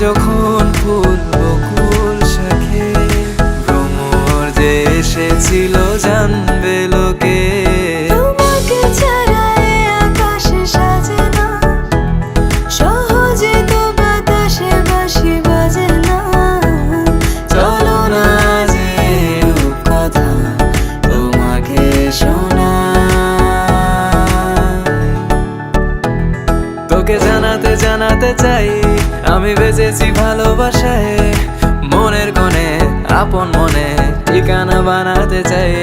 যখন ফুল বকুল শাখে ভ্রমর যে এসেছিল জানবে লোকে। তোমাকে ছাড়া এ আকাশ সাজে না, সহজে তো বাতাসে বাঁশি বাজে না। চলো না যে রূপকথা তোমাকে তোকে জানাতে জানাতে চাই আমি বেঁচেছি ভালোবাসায়। মনের কোণে আপন মনে ঠিকানা বানাতে চাই।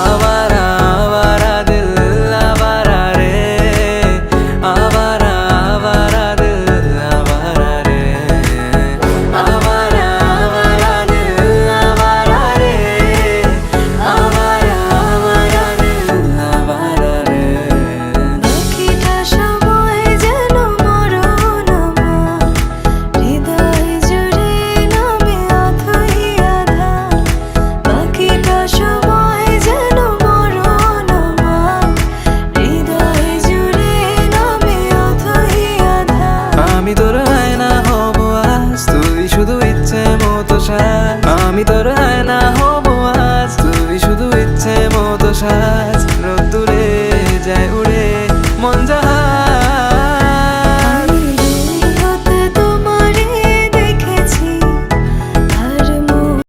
আবারা আবারা দিল আবারা রে, আবারা আবারা দিল আবারা রে, আবারা আবারা দিল আবারা রে, আবারা আবারা দিল আবারা রে। বাকিটা সময় যেন মরণ আমার, হৃদয় জুড়ে নামে অথই আধার। বাকিটা সময় যেন মরণ আমার, হৃদয় জুড়ে নামে অথই আধার। আমি তোর আয়না হব আজ, তুই শুধু ইচ্ছে মতো সাজ। আমি তোর